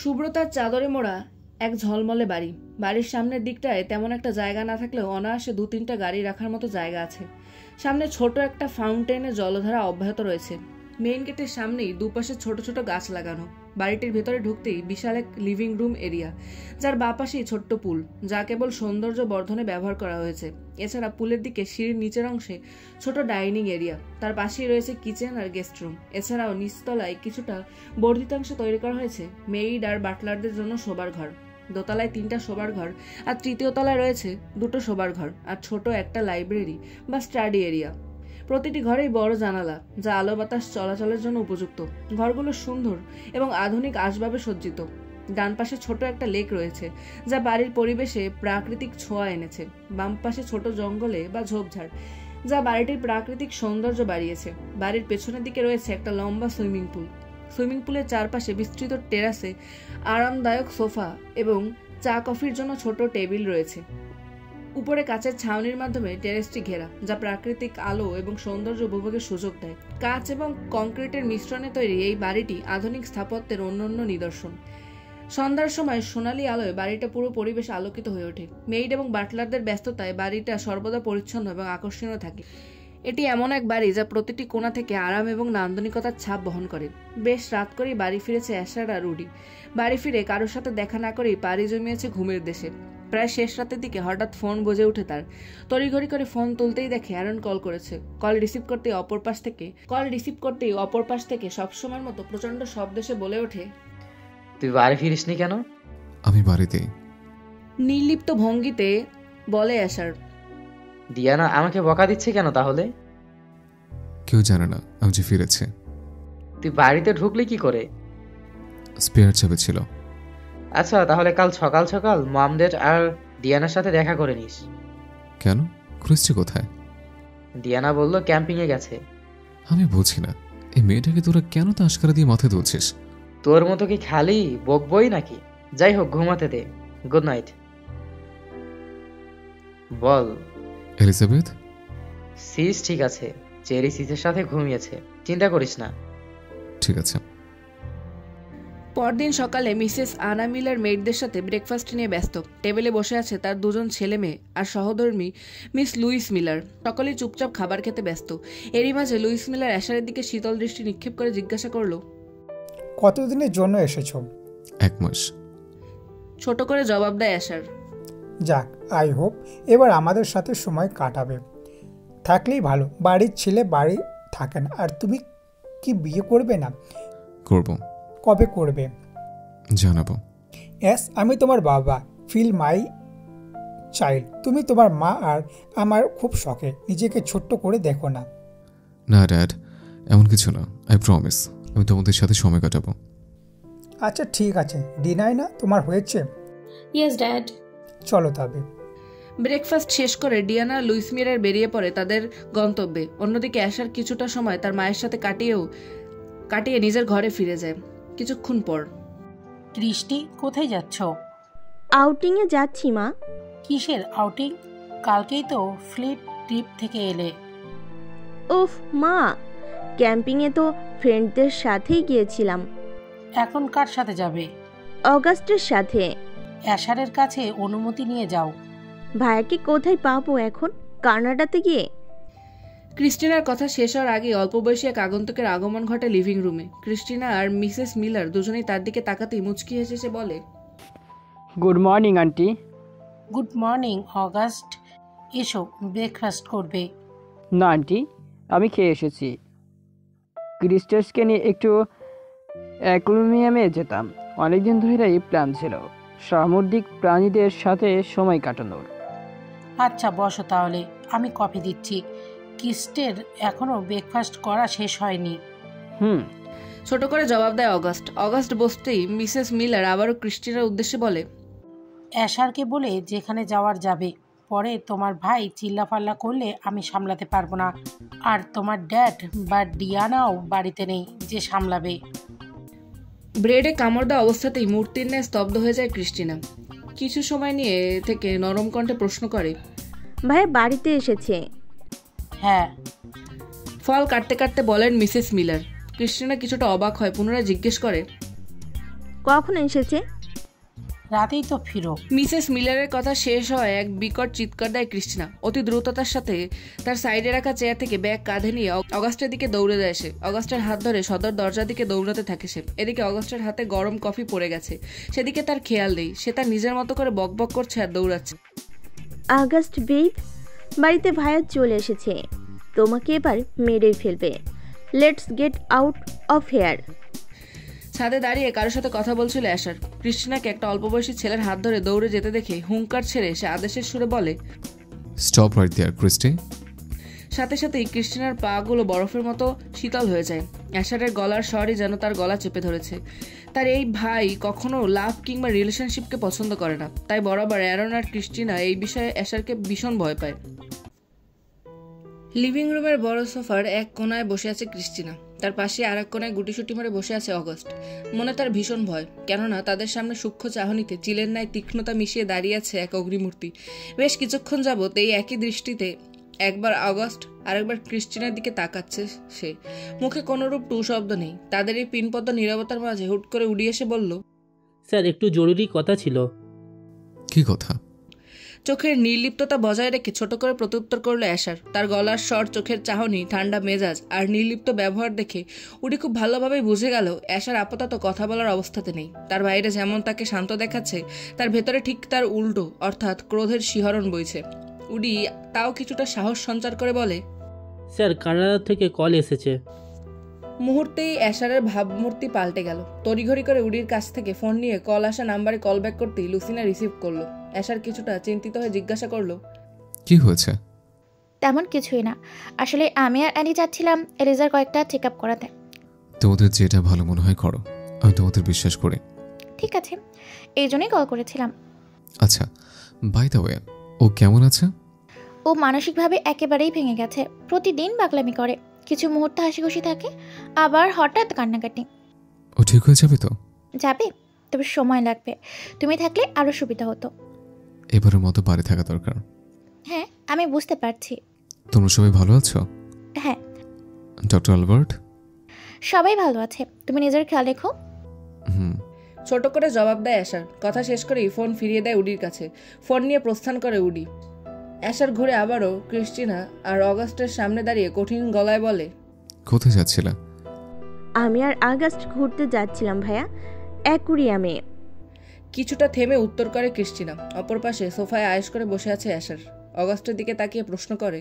সুব্রতার চাদরে মোড়া এক ঝলমলে বাড়ি। বাড়ির সামনের দিকটায় তেমন একটা জায়গা না থাকলেও অনায়াসে 2-3টা গাড়ি রাখার মতো জায়গা আছে। সামনে ছোট একটা ফাউন্টেনে জলধারা অব্যাহত রয়েছে। মেইন গেটের সামনেই দুপাশে ছোট ছোট গাছ লাগানো। বাড়িটির ভেতরে ঢুকতেই বিশাল এক লিভিং রুম এরিয়া, যার বাঁ পাশেই ছোট্ট পুল, যা কেবল সৌন্দর্য বর্ধনে ব্যবহার করা হয়েছে। এছাড়া পুলের দিকে সিঁড়ির নিচের অংশে ছোট ডাইনিং এরিয়া, তার পাশেই রয়েছে কিচেন আর গেস্ট রুম। এছাড়াও নিচতলায় কিছুটা বর্ধিতাংশ তৈরি করা হয়েছে মেইড আর বাটলারদের জন্য শোবার ঘর। দোতলায় 3টা শোবার ঘর আর তৃতীয় তলায় রয়েছে 2টো শোবার ঘর আর ছোট একটা লাইব্রেরি বা স্টাডি এরিয়া। প্রতিটি ঘরেই বড় জানালা, যা আলো বাতাস চলাচলের জন্য উপযুক্ত। ঘরগুলো সুন্দর এবং আধুনিক আসবাবে সজ্জিত। ডান পাশে ছোট একটা লেক রয়েছে, যা বাড়ির পরিবেশে প্রাকৃতিক ছোঁয়া এনেছে। বাম পাশে ছোট জঙ্গলে বা ঝোপঝাড়, যা বাড়িটির প্রাকৃতিক সৌন্দর্য বাড়িয়েছে। বাড়ির পেছনের দিকে রয়েছে একটা লম্বা সুইমিং পুল। সুইমিং পুলের চারপাশে বিস্তৃত টেরাসে আরামদায়ক সোফা এবং চা কফির জন্য ছোট টেবিল রয়েছে। উপরে কাচের ছাউনির মাধ্যমে টেরেসটি ঘেরা, যা প্রাকৃতিক আলো এবং সৌন্দর্য উপভোগের সুযোগ দেয়। কাঁচ এবং কংক্রিটের মিশ্রণে তৈরি এই বাড়িটি আধুনিক স্থাপত্যের অনন্য নিদর্শন। সন্ধ্যার সময় সোনালী আলোয় বাড়িটা পুরো পরিবেশ আলোকিত হয়ে ওঠে। মেইড এবং বাটলারদের ব্যস্ততায় বাড়িটা সর্বদা পরিচ্ছন্ন এবং আকর্ষণীয় থাকে। এটি এমন এক বাড়ি যা প্রতিটি কোণা থেকে আরাম এবং নান্দনিকতার ছাপ বহন করে। বেশ রাত করেই বাড়ি ফিরেছে অ্যাশার আর রুডি। বাড়ি ফিরে কারোর সাথে দেখা না করেই পাড়ি জমিয়েছে ঘুমের দেশে। প্রায় শেষ রাতের দিকে হঠাৎ ফোন বেজে ওঠে তার। তড়িঘড়ি করে ফোন তুলতেই দেখে অ্যারন কল করেছে। কল রিসিভ করতেই অপর পাশ থেকে সবসময়ের মতো প্রচন্ড শব্দে সে বলে ওঠে, তুই বাড়ি ফিরিসনি কেন? আমি বাড়িতে। নির্লিপ্ত ভঙ্গিতে বলে অ্যাশার। ডিয়ানা আমাকে বকা দিচ্ছে কেন তাহলে? কেউ জানে না আমি যে ফিরেছে। তুই বাড়িতে ঢুকলি কি করে? স্পেয়ার চাবি ছিল। আচ্ছা, তাহলে কাল সকাল সকাল মম ড্যাড আর ডিয়ানার সাথে দেখা করে নিস। কেন? ক্রিস্টি কোথায়? ডিয়ানা বলল ক্যাম্পিং এ গেছে। আমি বুঝি না, এই মেয়েটাকে তোরা কেন তাস্কারা দিয়ে মাথায় তুলছিস? তোর মতো কি খালি বকবই নাকি? যাই হোক, ঘুমাতে দে। Good night. বল। এলিজাবেথ? সিস ঠিক আছে, চেরি সিসের সাথে ঘুমিয়েছে, চিন্তা করিস না। ঠিক আছে। পরদিন সকালে মিসেস আনা মিলার মেয়েদের সাথে ব্রেকফাস্ট নিয়ে ব্যস্ত। টেবিলে বসে আছে তার 2জন ছেলে মেয়ে আর সহধর্মী মিস লুইস মিলার। সকলেই চুপচাপ খাবার খেতে ব্যস্ত। এরই মাঝে লুইস মিলার অ্যাশারের দিকে শীতল দৃষ্টি নিক্ষেপ করে জিজ্ঞাসা করলো, কতদিনের জন্য এসেছো? 1 মাস। ছোট করে জবাব দেয় অ্যাশার। যাক, আই হোপ এবার আমাদের সাথে সময় কাটাবে। থাকলেই ভালো। বাড়ির ছেলে বাড়ি থাকে না। আর তুমি কি বিয়ে করবে না? করব। কবে করবে? জানাবো। এস, আমি তোমার বাবা। Feel my child. তুমি তোমার মা আর আমার খুব শখে। নিজেকে ছোট্ট করে দেখো না। না ড্যাড, এমন কিছু না। আই প্রমিস আমি তোমাদের সাথে সময় কাটাবো। আচ্ছা ঠিক আছে। ডিনার না তোমার হয়েছে? Yes dad. চলো তবে। ব্রেকফাস্ট শেষ করে ডিয়ানা লুইস মিলার বেরিয়ে পড়ে তাদের গন্তব্যে। অন্যদিকে অ্যাশার কিছুটা সময় তার মায়ের সাথে কাটিয়ে নিজের ঘরে ফিরে যায়। কিছুক্ষণ পর, ক্রিস্টি, কোথায় যাচ্ছ? আউটিংয়ে যাচ্ছি মা। কিসের আউটিং? কালকেই তো ফ্লিট ট্রিপ থেকে এলে। উফ মা, ক্যাম্পিংয়ে তো ফ্রেন্ডদের সাথেই গিয়েছিলাম। এখন কার সাথে যাবে? অগাস্টের সাথে। অ্যাশারের কাছে অনুমতি নিয়ে যাও। ভাইয়াকে কোথায় পাবো এখন? কানাডাতে গিয়ে? ক্রিস্টিনার কথা শেষ হওয়ার আগে অল্প বয়সী এক আগন্তুকের আগমন ঘটে লিভিং রুমে। ক্রিস্টিনা আর মিসেস মিলার দুজনেই তার দিকে তাকাতেই মুচকি হেসে সে বলে, good morning aunty. Good morning August. এসো, ব্রেকফাস্ট করবে? না আন্টি, আমি খেয়ে এসেছি। ক্রিস্টাসকে নিয়ে একটু অ্যাকুয়ারিয়ামে যেতাম। অনেকদিন ধরে এই প্ল্যান ছিল, সামুদ্রিক প্রাণীদের সাথে সময় কাটানোর। আচ্ছা বসো তাহলে, আমি কফি দিচ্ছি। ক্রিস্টের এখনো ব্রেকফাস্ট করা শেষ হয়নি। ছোট করে জবাব দেয় অগাস্ট বসতেই মিসেস মিলার আবারও ক্রিস্টিনার উদ্দেশ্যে বলে, অ্যাশারকে বলে যেখানে যাওয়ার যাবে। পরে তোমার ভাই চিল্লাফাল্লা করলে আমি সামলাতে পারবো না। আর তোমার ড্যাড বা ডিয়ানাও বাড়িতে নেই যে সামলাবে। ব্রেডে কামড় দেওয়া অবস্থাতেই মূর্তির ন্যায় স্তব্ধ হয়ে যায় ক্রিস্টিনা। কিছু সময় নিয়ে থেকে নরম কণ্ঠে প্রশ্ন করে, ভাইয়া বাড়িতে এসেছে? হ্যাঁ। ফল কাটতে কাটতে বলেন মিসেস মিলার। ক্রিস্টিনা কিছুটা অবাক হয়, পুনরায় জিজ্ঞেস করে, কখন এসেছে? রাতেই তো ফিরো। মিসেস মিলারের কথা শেষ হয় এক বিকট চিৎকার দেয় ক্রিস্টিনা। অতি দ্রুততার সাথে তার সাইডে রাখা চেয়ার থেকে ব্যাগ কাঁধে নিয়ে অগাস্টের দিকে দৌড়ে যায় সে। অগাস্টের হাত ধরে সদর দরজার দিকে দৌড়াতে থাকে সে। এদিকে অগাস্টের হাতে গরম কফি পড়ে গেছে, সেদিকে তার খেয়াল নেই। সে তার নিজের মতো করে বকবক করছে আর দৌড়াচ্ছে। আগস্ট বেব, বাড়িতে ভাইয়া চলে এসেছে, তোমাকে এবার মেরেই ফেলবে। Let's get out of here. ছাদে দাঁড়িয়ে কারোর সাথে কথা বলছিল অ্যাশার। ক্রিস্টিনাকে একটা অল্প বয়সী ছেলের হাত ধরে দৌড়ে যেতে দেখে হুঙ্কার ছেড়ে সে আদেশের সুরে বলে, স্টপ রাইট দেয়ার ক্রিস্টি। সাথে সাথেই ক্রিস্টিনার পা গুলো বরফের মতো শীতল হয়ে যায়। অ্যাশারের গলার স্বরই যেন তার গলা চেপে ধরেছে। তার এই ভাই কখনো লাভ কিংবা রিলেশনশিপকে পছন্দ করে না, তাই বরাবর অ্যারন আর ক্রিস্টিনা এই বিষয়ে অ্যাশারকে ভীষণ ভয় পায়। লিভিং রুমের বড় সোফার এক কোনায় বসে আছে ক্রিস্টিনা, তার পাশে আর এক কোনায় গুটিসুটি মারে বসে আছে অগস্ট। মনে তার ভীষণ ভয়, কেননা তাদের সামনে সূক্ষ্ম চাহনিতে চিলের ন্যায় তীক্ষ্ণতা মিশিয়ে দাঁড়িয়ে আছে এক অগ্নিমূর্তি। বেশ কিছুক্ষণ যাবৎ এই একই দৃষ্টিতে একবার অগস্ট আরেকবার ক্রিস্টিনার দিকে তাকাচ্ছে সে। মুখে কোনোরূপ টু শব্দ নেই। তাদের এই পিনপদ্ম নীরবতার মাঝে হুট করে উড়ে এসে বলল, স্যার একটু জরুরি কথা ছিল। কি কথা? চোখের নির্লিপ্ততা বজায় রেখে ছোট করে প্রত্যুত্তর করলো অ্যাশার। তার গলার স্বর, চোখের চাহনি, ঠান্ডা মেজাজ আর নির্লিপ্ত ব্যবহার দেখে উনি খুব ভালোভাবেই বুঝে গেল অ্যাশার আপাতত কথা বলার অবস্থাতে নেই। তার বাইরে যেমন তাকে শান্ত দেখাচ্ছে, তার ভেতরে ঠিক তার উল্টো, অর্থাৎ ক্রোধের শিহরণ বইছে। উডি তাও কিছুটা সাহস সঞ্চার করে বলে, স্যার কানাডা থেকে কল এসেছে। মুহূর্তেই অ্যাশারের ভাবমূর্তি পাল্টে গেল। তড়িঘড়ি করে উডির কাছ থেকে ফোন নিয়ে কল আসা নাম্বারে কল ব্যাক করতেই লুসিনা রিসিভ করলো। অ্যাশার কিছুটা চিন্তিত হয়ে জিজ্ঞাসা করলো, কি হয়েছে? তেমন কিছুই না, আসলে আমি আর অ্যানি যাচ্ছিলাম এলিজার কয়েকটা চেক আপ করাতে। তোমাদের যেটা ভালো মনে হয় করো, আমি তোমাদের বিশ্বাস করি। ঠিক আছে, এই জন্যই কল করেছিলাম। আচ্ছা, বাই দ্য ওয়ে, ও কেমন আছে? ও মানসিকভাবে একেবারেই ভেঙে গেছে। প্রতিদিন পাগলামি করে, কিছু মুহূর্ত হাসি খুশি থাকে, আবার হঠাৎ কান্নাকাটি। ও ঠিক হয়ে যাবে তো? যাবে, তবে সময় লাগবে। তুমি থাকলে আরো সুবিধা হতো। এবারের মতো বাড়ি থাকা দরকার। হ্যাঁ, আমি বুঝতে পারছি। তোমরা সবাই ভালো আছো? হ্যাঁ, ডক্টর আলবার্ট? সবাই ভালো আছে, তুমি নিজের খেয়াল রেখো। ছোট করে জবাব দেয় অ্যাশার। কথা শেষ করেই ফোন ফিরিয়ে দেয় উডির কাছে। ফোন নিয়ে প্রস্থান করে উডি। অ্যাশার ঘুরে আবারও ক্রিস্টিনা আর অগাস্টের সামনে দাঁড়িয়ে কঠিন গলায় বলে, কোথায় যাচ্ছিলা? আমি আর আগস্ট ঘুরতে যাচ্ছিলাম ভাইয়া, অ্যাকুরিয়ামে। কিছুটা থেমে উত্তর করে ক্রিস্টিনা। অপর পাশে সোফায় আয়েশ করে বসে আছে অ্যাশার। অগাস্টের দিকে তাকিয়ে প্রশ্ন করে,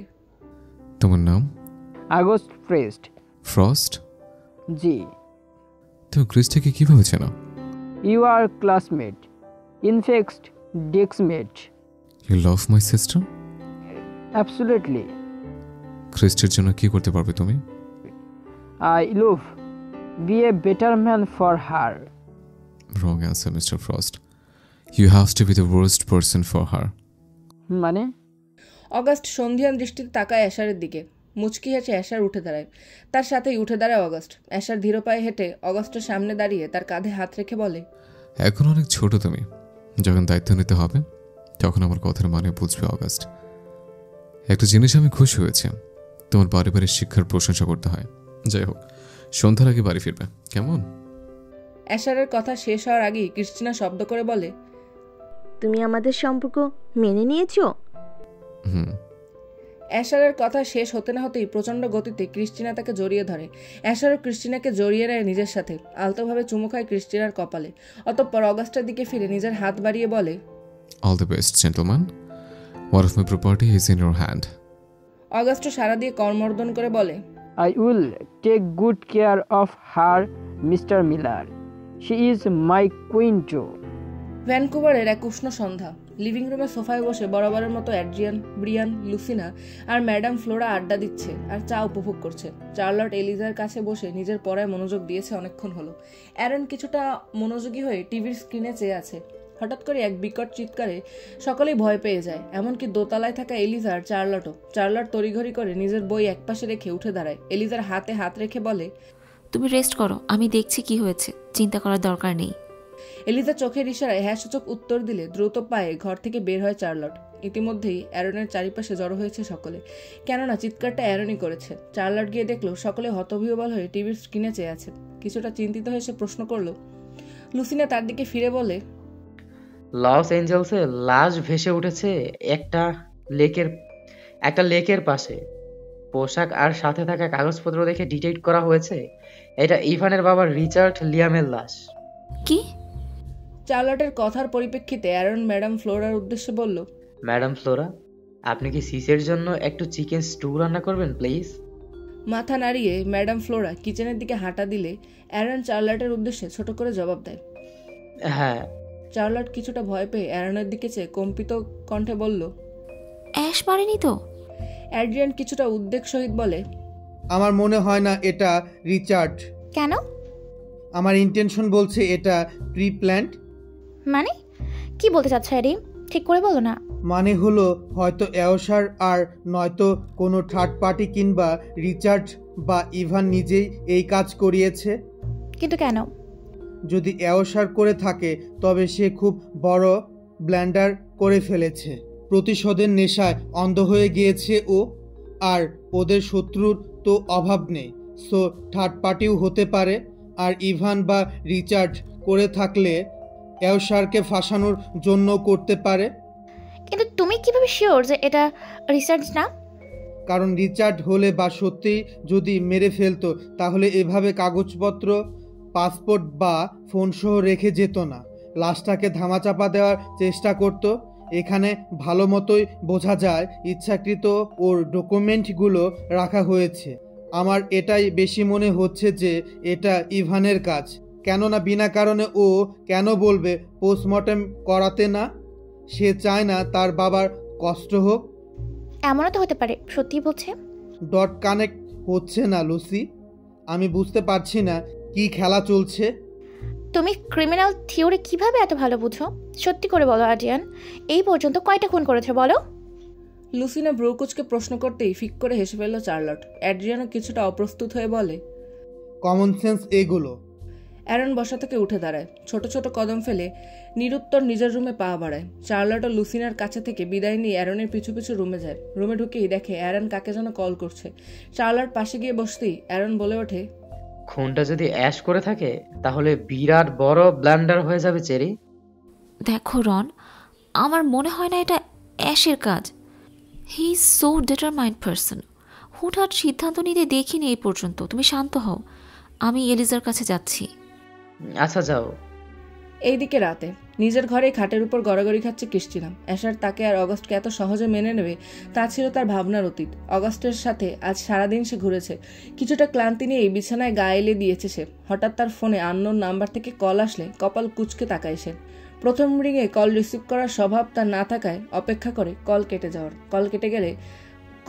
তোমার নাম? August Frost. ফ্রস্ট? জি। তুমি ক্রিস্টিকে কিভাবে চেনো? You are classmate, in fact deskmate. You love my sister? Absolutely. ক্রিস্টির জন্য কি করতে পারবে তুমি? I love be a better man for her. Wrong answer, Mr. Frost. You have to be the worst person for her. মানে? August সন্ধিয়ান দৃষ্টিতে তাকায় অ্যাশারের দিকে। মুচকি হেসে অ্যাশার উঠে দাঁড়ায়। তার সাথেই উঠে দাঁড়ায় অগাস্ট। অ্যাশার ধীর পায়ে হেঁটে অগাস্টের সামনে দাঁড়িয়ে তার কাঁধে হাত রেখে বলে, এখন অনেক ছোট তুমি, যখন দায়িত্ব নিতে হবে তখন আমার কথার মানে বুঝবে অগাস্ট। একটা জিনিস আমি খুশি হয়েছে, তোমার পারিবারিক শিক্ষার প্রশংসা করতে হয়। যাই হোক, সন্ধ্যার আগে বাড়ি ফিরবে, কেমন? অ্যাশারের কথা শেষ হওয়ার আগেই ক্রিস্টিনা শব্দ করে বলে, তুমি আমাদের সম্পর্ক মেনে নিয়েছো? অ্যাশারের কথা শেষ হতে না হতেই প্রচণ্ড গতিতে ক্রিস্টিনা তাকে জড়িয়ে ধরে। অ্যাশারও ক্রিস্টিনাকে জড়িয়ে নেয় নিজের সাথে। আলতোভাবে চুমু খায় ক্রিস্টিনার কপালে। অতঃপর অগাস্টের দিকে ফিরে নিজের হাত বাড়িয়ে বলে, all the best gentleman, one of my property is in your hand. অগাস্টও সারা দিয়ে কর্মর্দন করে বলে, I will take good care of her, Mr. Miller. She is my queen too. ভ্যানকুভারের এক উষ্ণ সন্ধ্যা। লিভিং রুমে সোফায় বসে বরাবরের মতো অ্যাড্রিয়ান, ব্রিয়ান, লুসিনা আর ম্যাডাম ফ্লোরা আড্ডা দিচ্ছে আর চা উপভোগ করছে। চার্লট এলিজার কাছে বসে নিজের পড়ায় মনোযোগ দিয়েছে অনেকক্ষণ হলো। অ্যারন কিছুটা মনোযোগী হয়ে টিভির স্ক্রিনে চেয়ে আছে। হঠাৎ করে এক বিকট চিৎকারে সকলেই ভয় পেয়ে যায়, এমনকি দোতলায় থাকা এলিজা আর চার্লটও। চার্লট তড়িঘড়ি করে নিজের বই একপাশে রেখে উঠে দাঁড়ায়। এলিজার হাতে হাত রেখে বলে, তুমি রেস্ট করো, আমি দেখছি কি হয়েছে, চিন্তা করার দরকার নেই। এলিজা চোখের ইশারায় হ্যাঁ সূচক উত্তর দিলে দ্রুত পায়ে ঘর থেকে বের হয় চার্লট। ইতিমধ্যেই অ্যারনের চারিপাশে জড়ো হয়েছে সকলে, কেননা চিৎকারটা অ্যারনই করেছে। চার্লট গিয়ে দেখলো সকলে হতবিহ্বল হয়ে টিভির স্ক্রিনে চেয়ে আছে। কিছুটা চিন্তিত হয়ে সে প্রশ্ন করলো, লুসিনা তার দিকে ফিরে বলে, লস এঞ্জেলসে লাশ ভেসে উঠেছে একটা লেকের পাশে। পোশাক আর সাথে থাকা কাগজপত্র দেখে ডিটেক্ট করা হয়েছে এটা ইভানের বাবা রিচার্ড লিয়ামের লাশ। কি? চার্লটের কথার পরিপ্রেক্ষিতে অ্যারন ম্যাডাম ফ্লোরার উদ্দেশ্যে বলল, ম্যাডাম ফ্লোরা, আপনি কি সিসের জন্য একটু চিকেন স্টু রান্না করবেন প্লিজ? মাথা নাড়িয়ে ম্যাডাম ফ্লোরা কিচেনের দিকে হাঁটা দিলে অ্যারন চার্লটের উদ্দেশ্যে ছোট করে জবাব দেয়, হ্যাঁ। চার্লট কিছুটা ভয় পেয়ে অ্যারনের দিকে চেয়ে কম্পিত কণ্ঠে বলল, অ্যাশ মারেনি তো? অ্যাড্রিয়ান কিছুটা উদ্বেগ সহিত বলে, আমার মনে হয় না এটা রিচার্ড। কেন? আমার ইন্টেনশন বলছে এটা প্রি প্ল্যান্ড। মানে কি বলতে চাচ্ছ হ্যারি? ঠিক করে বলো না। মানে হলো হয়তো এওসার আর নয়তো কোনো থার্ড পার্টি কিংবা রিচার্ড বা ইভান নিজেই এই কাজ করিয়েছে। কিন্তু কেন? যদি এওসার করে থাকে তবে সে খুব বড় ব্ল্যান্ডার করে ফেলেছে। প্রতিশোধের নেশায় অন্ধ হয়ে গিয়েছে ও, আর ওদের শত্রুর তো অভাব নেই। সো থার্ড পার্টিও হতে পারে। আর ইভান বা রিচার্ড করে থাকলে এওসারকে ফাঁসানোর জন্য করতে পারে। কিন্তু তুমি কিভাবে শিওর যে এটা রিসার্চ না? কারণ রিচার্ড হলে বা সত্যি যদি মেরে ফেলতো তাহলে এভাবে কাগজপত্র, পাসপোর্ট বা ফোন সহ রেখে যেত না। লাশটাকে ধামাচাপা দেওয়ার চেষ্টা করত। এখানে ভালো মতোই বোঝা যায় ইচ্ছাকৃত ওর ডকুমেন্টগুলো রাখা হয়েছে। আমার এটাই বেশি মনে হচ্ছে যে এটা ইভানের কাজ। কেননা বিনা কারণে ও কেন বলবে পোস্টমর্টেম করাতে না? সে চায় না তার বাবার কষ্ট হোক। এমনও তো হতে পারে। সত্যি বলছে। ডট কানেক্ট হচ্ছে না লুসি। আমি বুঝতে পারছি না কি খেলা চলছে। তুমি ক্রিমিনাল থিওরি কিভাবে এত ভালো বুঝো? সত্যি করে বলো আডিয়ান, এই পর্যন্ত কয়টা খুন করেছে বলো? লুসিনা ব্রোকুচকে প্রশ্ন করতেই ফিক করে হেসে ফেলল চার্লট। অ্যাড্রিয়ানও কিছুটা অপ্রস্তুত হয়ে বলে, কমন সেন্স এগুলো। অ্যারন বসা থেকে উঠে দাঁড়ায়, ছোট ছোট কদম ফেলে নিরুত্তর নিজের রুমে পা বাড়ায়। চার্লট ও লুসিনার কাছে থেকে বিদায় নিয়ে অ্যারনের পিছু পিছু রুমে যায়। রুমে ঢুকেই দেখে অ্যারন কাকে যেন কল করছে। চার্লট পাশে গিয়ে বসতেই অ্যারন বলে ওঠে, খুনটা যদি অ্যাশ করে থাকে তাহলে বিরাট বড় ব্লান্ডার হয়ে যাবে চেরি। দেখো রন, আমার মনে হয় না এটা অ্যাশের কাজ। He is so determined person. হুটহাট সিদ্ধান্ত নিতে দেখিনি এই পর্যন্ত। তুমি শান্ত হও, আমি এলিজার কাছে যাচ্ছি। আচ্ছা যাও। এইদিকে রাতে নিজের ঘরে খাটের উপর গড়াগড়ি খাচ্ছে ক্রিস্টিনা। অ্যাশার তাকে আর অগাস্টকে এত সহজে মেনে নেবে তা ছিল তার ভাবনার অতীত। অগাস্টের সাথে আজ সারাদিন সে ঘুরেছে। কিছুটা ক্লান্তি নিয়ে বিছানায় গা এলে দিয়েছে সে। হঠাৎ তার ফোনে আননোন নাম্বার থেকে কল আসলে কপাল কুঁচকে তাকায় সে। প্রথম রিংয়ে কল রিসিভ করার স্বভাব তার না থাকায় অপেক্ষা করে কল কেটে যাওয়ার। কল কেটে গেলে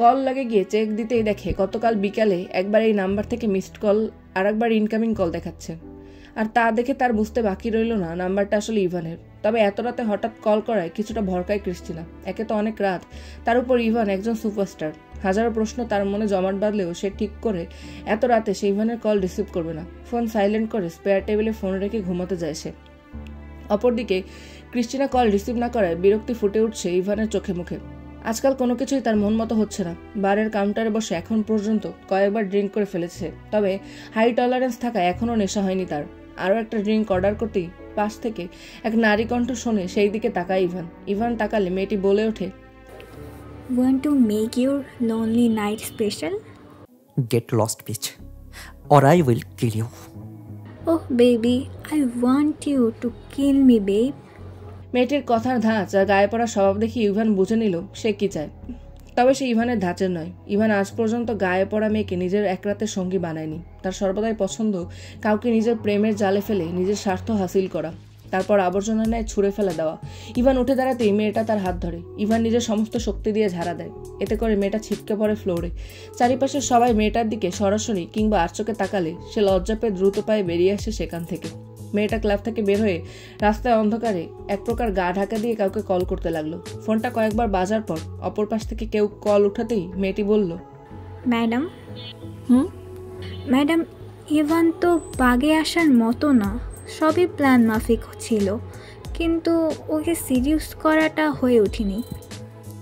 কল লাগে গিয়ে চেক দিতেই দেখে গতকাল বিকালে একবার এই নাম্বার থেকে মিসড কল আর একবার ইনকামিং কল দেখাচ্ছে। আর তা দেখে তার বুঝতে বাকি রইল না নাম্বারটা আসলে ইভানের। তবে এত রাতে হঠাৎ কল করায় কিছুটা ভরকায় ক্রিস্টিনা। একে তো অনেক রাত, তার উপর ইভান একজন সুপারস্টার। হাজারো প্রশ্ন তার মনে জমাট বাঁধলেও সে ঠিক করে এত রাতে সে ইভানের কল রিসিভ করবে না। ফোন সাইলেন্ট করে স্পেয়ার টেবিলে ফোন রেখে ঘুমাতে যায় সে। অপরদিকে ক্রিস্টিনা কল রিসিভ না করায় বিরক্তি ফুটে উঠছে ইভানের চোখে মুখে। আজকাল কোনো কিছুই তার মন মতো হচ্ছে না। বারের কাউন্টারে বসে এখন পর্যন্ত কয়েকবার ড্রিঙ্ক করে ফেলেছে, তবে হাই টলারেন্স থাকায় এখনও নেশা হয়নি তার। আরও একটা ড্রিঙ্ক অর্ডার করতেই পাশ থেকে এক নারী কণ্ঠ শুনে সেই দিকে তাকায় ইভান। ইভান তাকালে মেয়েটি বলে ওঠে, Want to make your lonely night special? Get lost, bitch, or I will kill you. Oh baby, I want you to kill me, babe. মেয়েটির কথার ধাঁচ আর গায়ে পড়া স্বভাব দেখে ইভান বুঝে নিল সে কি চায়। তবে সে ইভানের ধাঁচের নয়। ইভান আজ পর্যন্ত গায়ে পড়া মেয়েকে নিজের এক রাতের সঙ্গী বানায়নি। তার সর্বদাই পছন্দ কাউকে নিজের প্রেমের জালে ফেলে নিজের স্বার্থ হাসিল করা, তারপর আবর্জনা নেয় ছুঁড়ে ফেলে দেওয়া। ইভান উঠে দাঁড়াতেই মেয়েটা তার হাত ধরে। ইভান নিজের সমস্ত শক্তি দিয়ে ঝাড়া দেয়। এতে করে মেয়েটা ছিটকে পড়ে ফ্লোরে। চারিপাশের সবাই মেয়েটার দিকে সরাসরি কিংবা আর চোখে তাকালে সে লজ্জা পেয়ে দ্রুত পায়ে বেরিয়ে আসে সেখান থেকে। মেয়েটা ক্লাব থেকে বের হয়ে রাস্তায় অন্ধকারে এক প্রকার গা ঢাকা দিয়ে কাউকে কল করতে লাগলো। ফোনটা কয়েকবার বাজার পর অপর পাশ থেকে কেউ কল উঠাতেই মেয়েটি বলল, ম্যাডাম। ম্যাডাম, ইভান তো বাগে আসার মতো না। সবই প্ল্যান মাফিক ছিল, কিন্তু ওকে সিরিয়াস করাটা হয়ে ওঠেনি।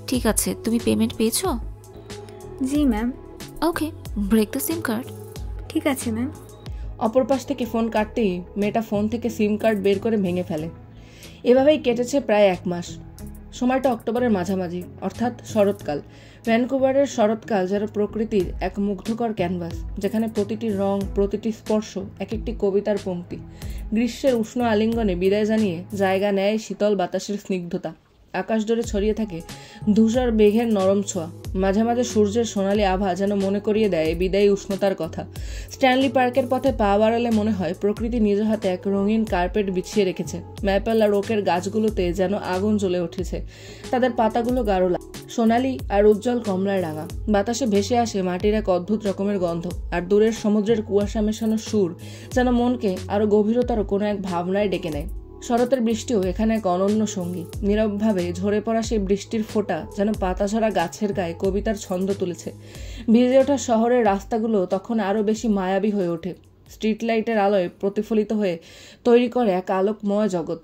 ঠিক আছে, তুমি পেমেন্ট পেয়েছো? জি ma'am. Okay, break the SIM card. ঠিক আছে ম্যাম। অপর পাশ থেকে ফোন কাটতেই মেয়েটা ফোন থেকে সিম কার্ড বের করে ভেঙে ফেলে। এভাবেই কেটেছে প্রায় 1 মাস। সময়টা অক্টোবরের মাঝামাঝি, অর্থাৎ শরৎকাল। ভ্যানকুভারের শরৎকাল যেন প্রকৃতির এক মুগ্ধকর ক্যানভাস, যেখানে প্রতিটি রং, প্রতিটি স্পর্শ এক একটি কবিতার পংক্তি। গ্রীষ্মের উষ্ণ আলিঙ্গনে বিদায় জানিয়ে জায়গা নেয় শীতল বাতাসের স্নিগ্ধতা। আকাশ জুড়ে ছড়িয়ে থাকে ধূসর মেঘের নরম ছোঁয়া। মাঝে মাঝে সূর্যের সোনালি আভা যেন মনে করিয়ে দেয় বিদায়ী উষ্ণতার কথা। স্ট্যানলি পার্কের পথে পা বাড়ালে মনে হয় প্রকৃতি নিজ হাতে এক রঙিন কার্পেট বিছিয়ে রেখেছে। ম্যাপেল আর ওকের গাছগুলোতে যেন আগুন জ্বলে উঠেছে। তাদের পাতাগুলো গাঢ় সোনালি আর উজ্জ্বল কমলায় রাঙা। বাতাসে ভেসে আসে মাটির এক অদ্ভুত রকমের গন্ধ, আর দূরের সমুদ্রের কুয়াশা মেশানো সুর যেন মনকে আরো গভীরতর কোনো এক ভাবনায় ডেকে নেয়। শরতের বৃষ্টিও এখানে এক অনন্য সঙ্গী। নীরবভাবে ঝরে পড়া সেই বৃষ্টির ফোঁটা যেন পাতাঝরা গাছের গায়ে কবিতার ছন্দ তুলেছে। ভিজে ওঠা শহরের রাস্তাগুলো তখন আরো বেশি মায়াবী হয়ে ওঠে। স্ট্রিট লাইটের আলোয় প্রতিফলিত হয়ে তৈরি করে এক আলোকময় জগৎ।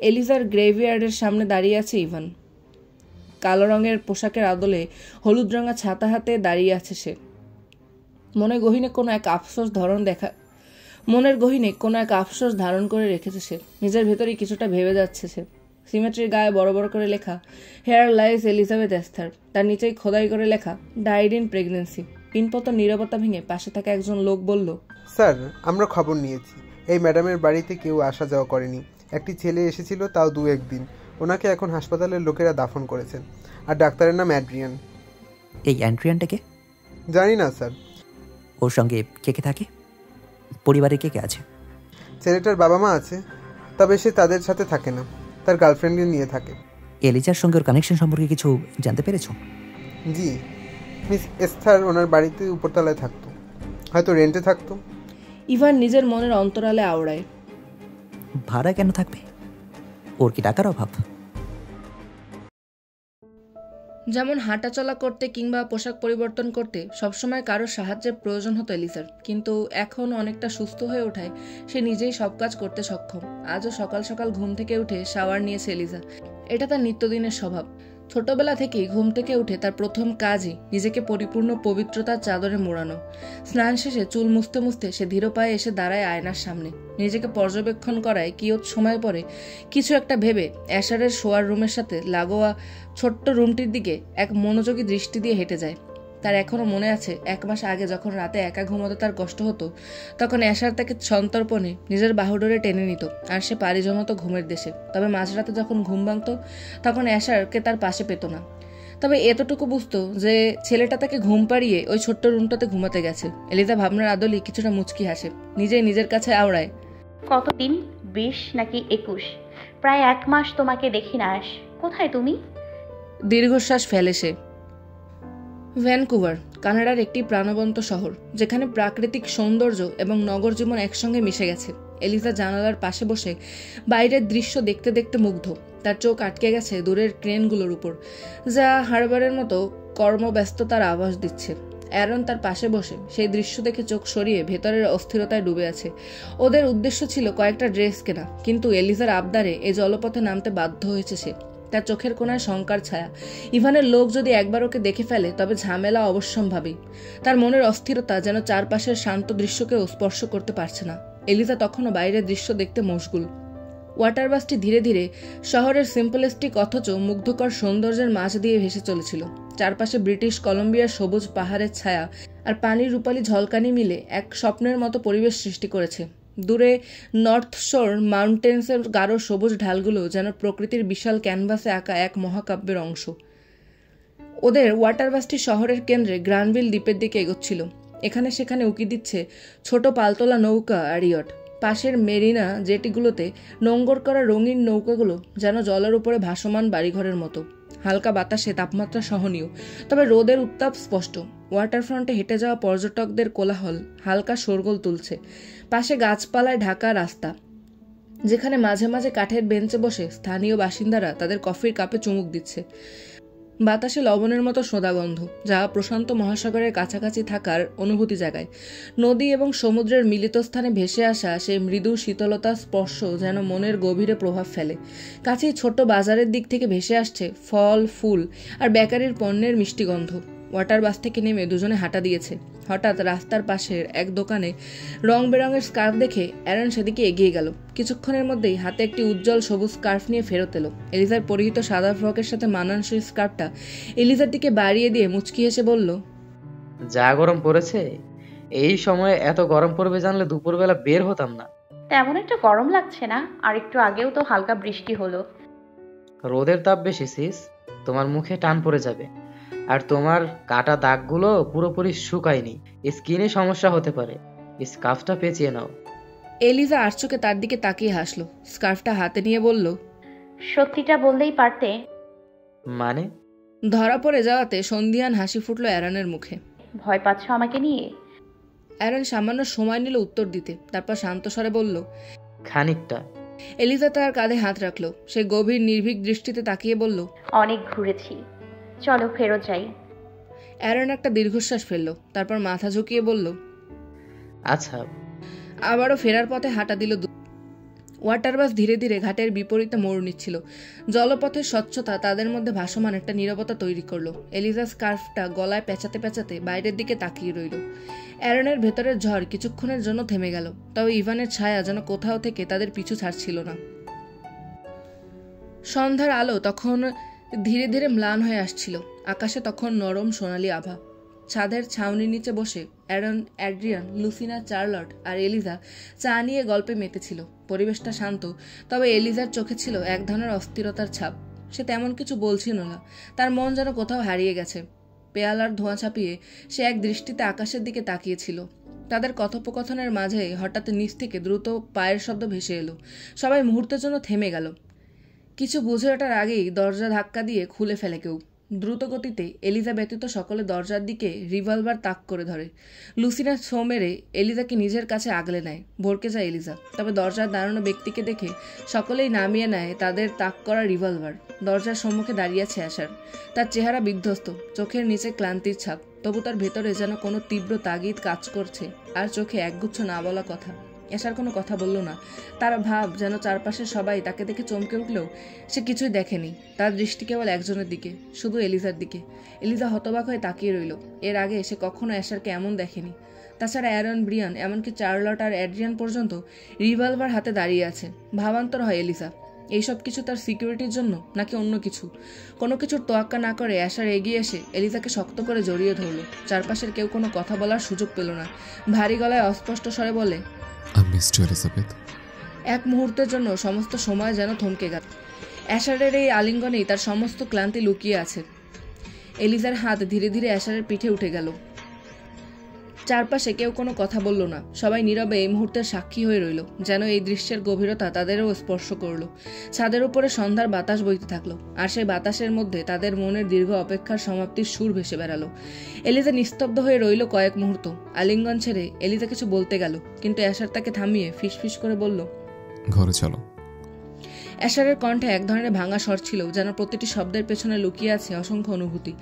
এলিজার গ্রেভইয়ার্ডের সামনে দাঁড়িয়ে আছে ইভান। কালো রঙের পোশাকের আদলে হলুদ রঙা ছাতা হাতে দাঁড়িয়ে আছে সে। মনের গহীনে কোনো এক আফসোস ধারণ করে রেখেছে সে। নিজের ভেতরেই কিছুটা ভেবে যাচ্ছে সে। সিমেট্রির গায়ে বড় বড় করে লেখা হেয়ার লাইস এলিজাবেথ এস্থার, তার নিচেই খোদাই করে লেখা ডাইড ইন প্রেগনেন্সি। পিনপত নীরবতা ভেঙে পাশে থাকা একজন লোক বলল, স্যার, আমরা খবর নিয়েছি। এই ম্যাডামের বাড়িতে কেউ আসা যাওয়া করেনি। একটি ছেলে এসেছিল, তাও 2-1 দিন। ওনাকে এখন হাসপাতালের লোকেরা দাফন করেছেন। আর ডাক্তারের নাম অ্যাড্রিয়ান। এই অ্যাড্রিয়ানটা কে? জানি না স্যার। ওর সঙ্গে কে কে থাকে? পরিবারে কে কে আছে? ছেলেটার বাবা মা আছে, তবে সে তাদের সাথে থাকে না, তার গার্লফ্রেন্ডকে নিয়ে থাকে। এলিজার সঙ্গে ওর কানেকশন সম্পর্কে কিছু জানতে পেরেছো? জি, মিস এস্থার ওনার বাড়িতে উপরতলায় থাকতো, হয়তো রেন্টে থাকতো। ইভান নিজের মনের অন্তরালে আওড়ায়। ভাড়া কেন থাকবে? ওর কি টাকার অভাব? যেমন হাঁটাচলা করতে কিংবা পোশাক পরিবর্তন করতে সবসময় কারোর সাহায্যের প্রয়োজন হতো এলিজার, কিন্তু এখন অনেকটা সুস্থ হয়ে ওঠায় সে নিজেই সব কাজ করতে সক্ষম। আজও সকাল সকাল ঘুম থেকে উঠে শাওয়ার নিয়েছে এলিজা। এটা তার নিত্যদিনের স্বভাব। ছোটবেলা থেকেই ঘুম থেকে উঠে তার প্রথম কাজই নিজেকে পরিপূর্ণ পবিত্রতার চাদরে মোড়ানো। স্নান শেষে চুল মুছতে মুছতে সে ধীর পায়ে এসে দাঁড়ায় আয়নার সামনে। নিজেকে পর্যবেক্ষণ করায় কিয়ৎ সময় পরে কিছু একটা ভেবে অ্যাশারের শোয়ার রুমের সাথে লাগোয়া ছোট্ট রুমটির দিকে এক মনোযোগী দৃষ্টি দিয়ে হেঁটে যায়। তার এখনো মনে আছে 1 মাস আগে যখন রাতে একা ঘুমোতে তার কষ্ট হতো, তখন অ্যাশার তাকে সন্তর্পণে নিজের বাহুডোরে টেনে নিত আর সে পাড়ি জমাতো ঘুমের দেশে। তবে মাঝরাতে যখন ঘুম ভাঙত তখন অ্যাশারকে তার পাশে পেত না। তবে এতটুকু বুঝতো যে ছেলেটা তাকে ঘুম পাড়িয়ে ওই ছোট্ট রুমটাতে ঘুমাতে গেছে। এলিজা ভাবনার আদলই কিছুটা মুচকি হাসে, নিজেই নিজের কাছে আওড়ায়, কতদিন? 20 নাকি 21? প্রায় 1 মাস তোমাকে দেখি না। কোথায় তুমি? দীর্ঘশ্বাস ফেলে সে। ভ্যানকুভার কানাডার একটি প্রাণবন্ত শহর, যেখানে প্রাকৃতিক সৌন্দর্য এবং নগর জীবন একসঙ্গে মিশে গেছে। এলিজা জানালার পাশে বসে বাইরের দৃশ্য দেখতে দেখতে মুগ্ধ। তার চোখ আটকে গেছে দূরের ট্রেনগুলোর উপর, যা হারবারের মতো কর্মব্যস্ততার আভাস দিচ্ছে। অ্যারন তার পাশে বসে সেই দৃশ্য দেখে চোখ সরিয়ে ভেতরের অস্থিরতায় ডুবে আছে। ওদের উদ্দেশ্য ছিল কয়েকটা ড্রেস কেনা, কিন্তু এলিজার আবদারে এই জলপথে নামতে বাধ্য হয়েছে সে। তার চোখের কোনায় শঙ্কার ছায়া। ইভানের লোক যদি একবার ওকে দেখে ফেলে তবে ঝামেলা অবশ্যম্ভাবী। তার মনের অস্থিরতা যেন চারপাশের শান্ত দৃশ্যকেও স্পর্শ করতে পারছে না। এলিজা তখনও বাইরের দৃশ্য দেখতে মশগুল। ওয়াটার বাসটি ধীরে ধীরে শহরের সিম্পলিস্টিক অথচ মুগ্ধকর সৌন্দর্যের মাঝ দিয়ে ভেসে চলেছিল। চারপাশে ব্রিটিশ কলম্বিয়ার সবুজ পাহাড়ের ছায়া আর পানির রূপালী ঝলকানি মিলে এক স্বপ্নের মতো পরিবেশ সৃষ্টি করেছে। দূরে নর্থ শোর মাউন্টেন্সের গাঢ় সবুজ ঢালগুলো যেন প্রকৃতির বিশাল ক্যানভাসে আঁকা এক মহাকাব্যের অংশ। ওদের ওয়াটার বাসটি শহরের কেন্দ্রে গ্রানভিল দ্বীপের দিকে এগোচ্ছিল। এখানে সেখানে উকি দিচ্ছে ছোট পালতোলা নৌকা আর ইয়ট। পাশের মেরিনা জেটিগুলোতে নোঙ্গর করা রঙিন নৌকাগুলো যেন জলের উপরে ভাসমান বাড়িঘরের মতো। হালকা বাতাসে তাপমাত্রা সহনীয়, তবে রোদের উত্তাপ স্পষ্ট। ওয়াটারফ্রন্টে হেঁটে যাওয়া পর্যটকদের কোলাহল হালকা শোরগোল তুলছে। পাশে গাছপালায় ঢাকা রাস্তা, যেখানে মাঝে মাঝে কাঠের বেঞ্চে বসে স্থানীয় বাসিন্দারা তাদের কফির কাপে চুমুক দিচ্ছে। বাতাসে লবণের মতো সোঁদা গন্ধ, যা প্রশান্ত মহাসাগরের কাছাকাছি থাকার অনুভূতি জাগায়। নদী এবং সমুদ্রের মিলিত স্থানে ভেসে আসা সেই মৃদু শীতলতার স্পর্শ যেন মনের গভীরে প্রভাব ফেলে। কাছেই ছোট বাজারের দিক থেকে ভেসে আসছে ফল, ফুল আর বেকারির পণ্যের মিষ্টি গন্ধ। ওয়াটার বাস থেকে নেমে দুজনে হাঁটা দিয়েছে। হঠাৎ রাস্তার পাশের এক দোকানে রং বেরঙের স্কার্ফ দেখে অ্যারন সেদিকে এগিয়ে গেল। কিছুক্ষণের মধ্যেই হাতে একটি উজ্জ্বল সবুজ স্কার্ফ নিয়ে ফেরত এলো। এলিজার পরিহিত সাদা ফ্রকের সাথে মানানসই স্কার্ফটা এলিজার দিকে বাড়িয়ে দিয়ে মুচকি হেসে বলল, যা গরম পড়েছে, এই সময়ে এত গরম পড়বে জানলে দুপুরবেলা বের হতাম না। তেমন একটা গরম লাগছে না, আর একটু আগেও তো হালকা বৃষ্টি হলো। রোদের তাপ বেশি সিস, তোমার মুখে টান পড়ে যাবে। আর তোমার কাটা দাগগুলো পুরোপুরি শুকায়নি, স্কিনে সমস্যা হতে পারে। স্কার্ফটা পেঁচিয়ে নাও। এলিজা আশ্চর্যে তার দিকে তাকিয়ে হাসলো। স্কার্ফটা হাতে নিয়ে বলল, সত্যিটা বললেই পারতে। মানে? ধরা পড়ে যাওয়াতে সন্ধিয়ান হাসি ফুটলো অ্যারনের মুখে। ভয় পাচ্ছ আমাকে নিয়ে? অ্যারন সামান্য সময় নিল উত্তর দিতে, তারপর শান্ত স্বরে বলল, খানিকটা। এলিজা তার কাঁধে হাত রাখলো। সে গভীর নির্ভীক দৃষ্টিতে তাকিয়ে বলল, অনেক ঘুরেছি, চলো ফেরত যাই। অ্যারন একটা দীর্ঘশ্বাস ফেলল, তারপর মাথা ঝুঁকিয়ে বলল, আচ্ছা। আবারও ফেরার পথে হাঁটা দিল। ওয়াটার বাস ধীরে ধীরে ঘাটের বিপরীতে মোড় নিচ্ছিল। জলপথের স্বচ্ছতা তাদের মধ্যে ভাসমান একটা নীরবতা তৈরি করলো। এলিজা স্কার্ফটা গলায় পেঁচাতে পেঁচাতে বাইরের দিকে তাকিয়ে রইল। অ্যারনের ভেতরের ঝড় কিছুক্ষণের জন্য থেমে গেল, তবে ইভানের ছায়া যেন কোথাও থেকে তাদের পিছু ছাড়ছিল না। সন্ধ্যার আলো তখন ধীরে ধীরে ম্লান হয়ে আসছিল। আকাশে তখন নরম সোনালি আভা। ছাদের ছাউনির নিচে বসে অ্যারন, অ্যাড্রিয়ান, লুসিনা, চার্লট আর এলিজা চা নিয়ে গল্পে মেতেছিল। পরিবেশটা শান্ত, তবে এলিজার চোখে ছিল এক ধরনের অস্থিরতার ছাপ। সে তেমন কিছু বলছিল না, তার মন যেন কোথাও হারিয়ে গেছে। পেয়ালার ধোঁয়া ছাপিয়ে সে এক দৃষ্টিতে আকাশের দিকে তাকিয়েছিল। তাদের কথোপকথনের মাঝে হঠাৎ নিচ থেকে দ্রুত পায়ের শব্দ ভেসে এলো। সবাই মুহূর্তের জন্য থেমে গেল। কিছু বুঝে ওঠার আগেই দরজা ধাক্কা দিয়ে খুলে ফেলে কেউ। দ্রুত গতিতে এলিজা ব্যতীত সকলে দরজার দিকে রিভলভার তাক করে ধরে। লুসিনা ছো মেরে এলিজাকে নিজের কাছে আগলে নেয়। ভরকে যায় এলিজা, তবে দরজার দাঁড়ানো ব্যক্তিকে দেখে সকলেই নামিয়ে নেয় তাদের তাক করা রিভলভার। দরজার সম্মুখে দাঁড়িয়ে আছে অ্যাশার। তার চেহারা বিধ্বস্ত, চোখের নিচে ক্লান্তির ছাপ, তবু তার ভেতরে যেন কোনো তীব্র তাগিদ কাজ করছে, আর চোখে একগুচ্ছ না বলা কথা। অ্যাশার কোনো কথা বলল না। তার ভাব যেন চারপাশের সবাই তাকে দেখে চমকে উঠলেও সে কিছুই দেখেনি। তার দৃষ্টি কেবল একজনের দিকে, শুধু এলিজার দিকে। এলিজা হতবাক হয়ে তাকিয়ে রইল। এর আগে সে কখনো অ্যাশারকে এমন দেখেনি। তাছাড়া অ্যারন, ব্রিয়ান, এমনকি চার্লট আর অ্যাড্রিয়ান পর্যন্ত রিভলভার হাতে দাঁড়িয়ে আছে। ভাবান্তর হয় এলিজা, এইসব কিছু তার সিকিউরিটির জন্য নাকি অন্য কিছু। কোনো কিছুর তোয়াক্কা না করে অ্যাশার এগিয়ে এসে এলিজাকে শক্ত করে জড়িয়ে ধরল। চারপাশের কেউ কোনো কথা বলার সুযোগ পেল না। ভারী গলায় অস্পষ্ট স্বরে বলে, এক মুহূর্তের জন্য সমস্ত সময় যেন থমকে গেল। অ্যাশারের এই আলিঙ্গনেই তার সমস্ত ক্লান্তি লুকিয়ে আছে। এলিজার হাত ধীরে ধীরে অ্যাশারের পিঠে উঠে গেল। চারপাশে কেউ কোনো কথা বলল না। সবাই নীরবে এই মুহূর্তের সাক্ষী হয়ে রইল, যেন এই দৃশ্যের গভীরতা তাদেরও স্পর্শ করলো। ছাদের উপরে সন্ধ্যার বাতাস বইতে থাকলো, আর সেই বাতাসের মধ্যে তাদের মনের দীর্ঘ অপেক্ষার সমাপ্তির সুর ভেসে বেড়ালো। এলিজা নিস্তব্ধ হয়ে রইল কয়েক মুহূর্ত। আলিঙ্গন ছেড়ে এলিজা কিছু বলতে গেল, কিন্তু অ্যাশার তাকে থামিয়ে ফিসফিস করে বলল, ঘরে চলো। অ্যাশারের কণ্ঠে এক ধরনের ভাঙা স্বর ছিল, যেন প্রতিটি শব্দের পেছনে লুকিয়ে আছে অসংখ্য অনুভূতি।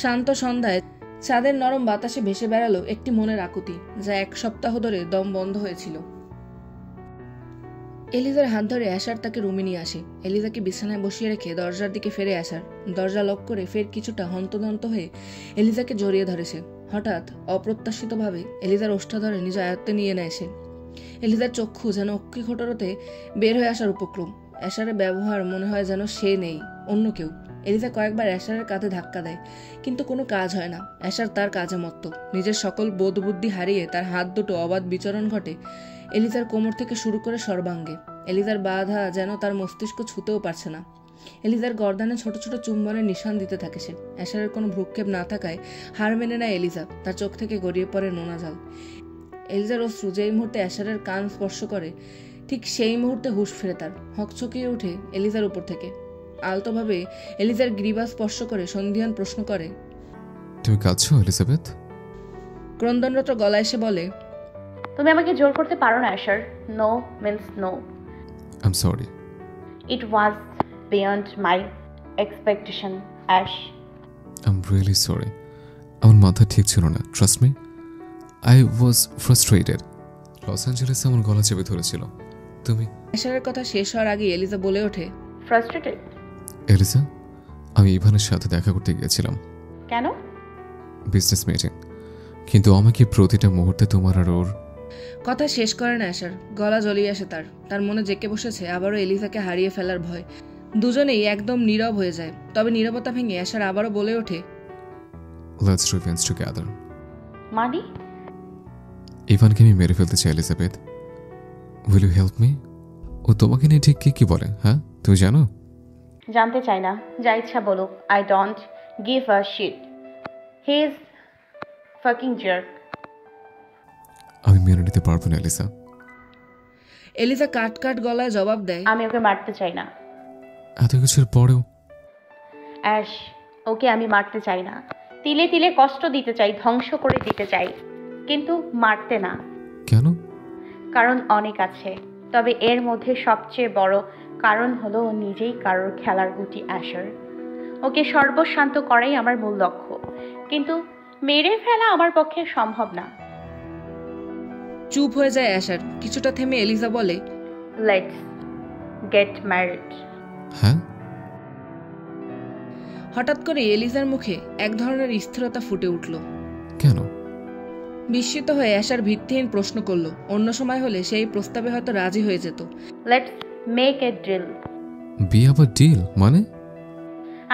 শান্ত সন্ধ্যায় চাঁদের নরম বাতাসে ভেসে বেড়ালো একটি মনের আকুতি, যা এক সপ্তাহ ধরে দম বন্ধ হয়েছিল। এলিজার হাত ধরে অ্যাশার তাকে রুমে নিয়ে আসে। এলিজাকে বিছানায় বসিয়ে রেখে দরজার দিকে ফেরে অ্যাশার। দরজা লক করে ফের কিছুটা হন্তদন্ত হয়ে এলিজাকে জড়িয়ে ধরেছে। হঠাৎ অপ্রত্যাশিতভাবে এলিজার ওষ্ঠা ধরে নিজ আয়ত্তে নিয়ে নেয় সে। এলিজার চক্ষু যেন অক্ষিখোটরতে বের হয়ে আসার উপক্রম। অ্যাশারের ব্যবহার মনে হয় যেন সে নেই, অন্য কেউ। এলিজা কয়েকবার অ্যাশারের কাঁধে ধাক্কা দেয়, কিন্তু কোনো কাজ হয় না। অ্যাশার তার কাজে মত্ত। নিজের সকল বোধ বুদ্ধি হারিয়ে তার হাত দুটো অবাধ বিচরণ ঘটে এলিজার কোমর থেকে শুরু করে সর্বাঙ্গে। এলিজার বাধা যেন তার মস্তিষ্ক ছুতেও পারছে না। এলিজার গর্দানে ছোট ছোট চুম্বনের নিশান দিতে থাকে সে। অ্যাশারের কোনো ভ্রুক্ষেপ না থাকায় হার মেনে নেয় এলিজা। তার চোখ থেকে গড়িয়ে পড়ে নোনা জল। এলিজার অশ্রু যেই মুহূর্তে অ্যাশারের কান স্পর্শ করে, ঠিক সেই মুহূর্তে হুঁশ ফেরে তার। হকচকিয়ে ওঠে এলিজার উপর থেকে। আলতোভাবে এলিজার গ্রীবা স্পর্শ করে সন্ধিয়ান প্রশ্ন করে, তুমি কাঁদছো এলিজাবেথ? ক্রন্দনরত গলায় সে বলে, তুমি আমাকে জোর করতে পারো না Asher. No means no. I am sorry. It was beyond my expectation Ash. I am really sorry. আমার মাথা ঠিক ছিল না, trust me. I was frustrated. Los অ্যাঞ্জেলেসে আমার গলা চেপে ধরেছিল। তুমি? অ্যাশারের কথা শেষ হওয়ার আগে এলিজা বলে ওঠে, ফ্রাস্ট্রেটেড? এলিজা, আমি ইভানের সাথে দেখা করতে গিয়েছিলাম। কেন? বিজনেস মিটিং, কিন্তু আমাকে প্রতিটা মুহূর্তে তোমার আর ওর। কথা শেষ করে না অ্যাশার, গলা জ্বলিয়ে আসে তার মনে জেঁকে বসেছে আবারও এলিজাকে হারিয়ে ফেলার ভয়। দুজনেই একদম নীরব হয়ে যায়। তবে নীরবতা ভেঙে অ্যাশার আবারও বলে ওঠে, লেটস রিভেঞ্জ টুগেদার। মানে? ইভানকে আমি মেরে ফেলতে চাই Elizabeth, will you help me? ও তোমাকে নিয়ে ঠিক কি বলে, হ্যাঁ তুমি জানো? জানতে চাই না, যা ইচ্ছা বলুক। I don't give a shit, he is fucking jerk. আমি মেনে নিতে পারবো না এলিজা। এলিজা কাট গলায় জবাব দেয়, আমি ওকে মারতে চাই না। এত কিছুর পরেও? অ্যাশ, ওকে আমি মারতে চাই না। তিলে তিলে কষ্ট দিতে চাই, ধ্বংস করে দিতে চাই, কিন্তু মারতে না। কেন? কারণ অনেক আছে, তবে এর মধ্যে সবচেয়ে বড় কারণ হলো ও নিজেই কারোর খেলার গুটি অ্যাশার। ওকে সর্বশান্ত করাই আমার মূল লক্ষ্য, কিন্তু মেরে ফেলা আমার পক্ষে সম্ভব না। চুপ হয়ে যায় অ্যাশার। কিছুটা থেমে এলিজা বলে, লেটস গেট ম্যারিড। হ্যাঁ? হঠাৎ করে এলিজার মুখে এক ধরনের স্থিরতা ফুটে উঠল। কেন? বিস্মিত হয়ে অ্যাশার ভিত্তিহীন প্রশ্ন করল। অন্য সময় হলে সেই প্রস্তাবে হয়তো রাজি হয়ে যেত। Let's make a deal. বিয়ে আবার ডিল মানে?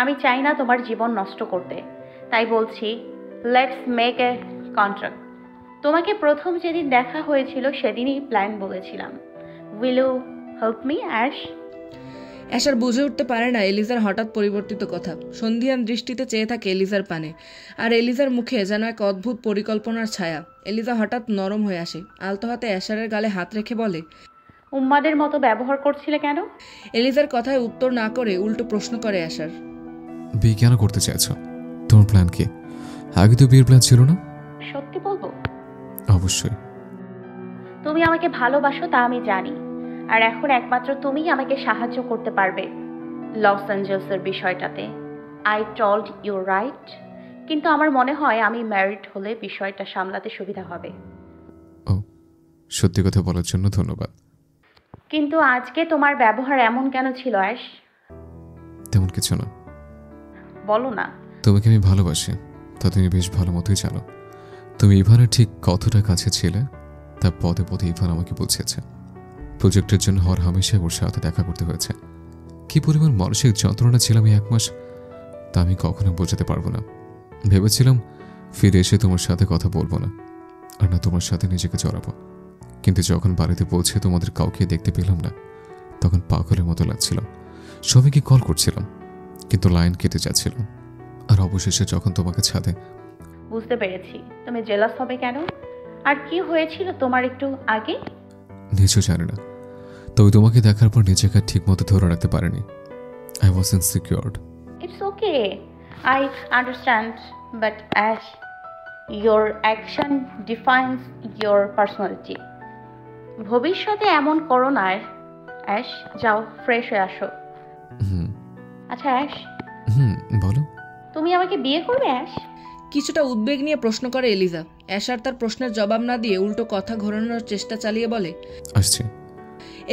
আমি চাই না তোমার জীবন নষ্ট করতে, তাই বলছি লেটস মেক এ কন্ট্রাক্ট। তোমাকে প্রথম যেদিন দেখা হয়েছিল সেদিনই প্ল্যান বলেছিলাম। Will you help me Ash? Asher বুঝে উঠতে পারে না এলিজার হঠাৎ পরিবর্তিত কথা। সন্ধিয়ান দৃষ্টিতে চেয়ে থাকে এলিজার পানে, আর এলিজার মুখে যেন এক অদ্ভুত পরিকল্পনার ছায়া। এলিজা হঠাৎ নরম হয়ে আসে, আলতো হাতে অ্যাশারের গালে হাত রেখে বলে, উম্মাদের মতো ব্যবহার করছিলে কেন? এলিজার কথায় উত্তর না করে উল্টো প্রশ্ন করে অ্যাশার, বিয়ে কেন করতে চাইছো? তোমার প্ল্যান কি? আগে তো বিয়ের প্ল্যান ছিল না। সত্যি বলবো? অবশ্যই। তুমি আমাকে ভালোবাসো তা আমি জানি, আর এখন একমাত্র তুমিই আমাকে সাহায্য করতে পারবে লস অ্যাঞ্জেলসের বিষয়টাতে। আই টল্ড ইউ রাইট, কিন্তু আমার মনে হয় আমি ম্যারিড হলে বিষয়টা সামলাতে সুবিধা হবে। ও, সত্যি কথা বলার জন্য ধন্যবাদ। কিন্তু আজকে তোমার ব্যবহার এমন কেন ছিল অ্যাশ? তেমন কিছু না। বলো না। তোমাকে আমি ভালোবাসি, তা তুমি বেশ ভালো মতোই জানো। তুমি ইভানের ঠিক কতটা কাছে ছিলে তা পদে পদে ইভান আমাকে বুঝিয়েছে। প্রজেক্টের জন্য হর হামেশাই ওর সাথে দেখা করতে হয়েছে। কি পরিমাণ মানসিক যন্ত্রণা ছিলাম এই 1 মাস তা আমি কখনো বোঝাতে পারবো না। ভেবেছিলাম ফিরে এসে তোমার সাথে কথা বলবো না, আর না তোমার সাথে নিজেকে জড়াবো, কিন্তু যখন বাড়িতে পৌঁছে তোমাদের কাউকে দেখতে পেলাম না তখন পাগলের মতো লাগছিল। সবাইকে কল করছিলাম কিন্তু লাইন কেটে যাচ্ছিল, আর অবশেষে যখন তোমাকে ছাদে। বুঝতে পেরেছি তুমি জেলাস হবে কেন, আর কি হয়েছিল তোমার একটু আগে। নিজেও জানি না, তবে তোমাকে দেখার পর নিজেকে ঠিক মতো ধরে রাখতে পারিনি। I was insecured. It's okay, I understand, but Ash your action defines your personality. ভবিষ্যতে এমন করো না অ্যাশ। যাও ফ্রেশ হয়ে আসো। আচ্ছা অ্যাশ, বলো, তুমি আমাকে বিয়ে করবে অ্যাশ? কিছুটা উদ্বেগ নিয়ে প্রশ্ন করে এলিজা। অ্যাশার তার প্রশ্নের জবাব না দিয়ে উল্টো কথা ঘোরানোর চেষ্টা চালিয়ে বলে, আসছে।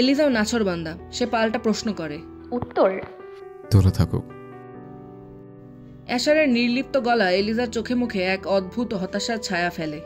এলিজাও নাছরবান্দা, সে পাল্টা প্রশ্ন করে, উত্তর? তোরা থাকুক। অ্যাশারের নির্লিপ্ত গলা এলিজার চোখে মুখে এক অদ্ভুত হতাশার ছায়া ফেলে।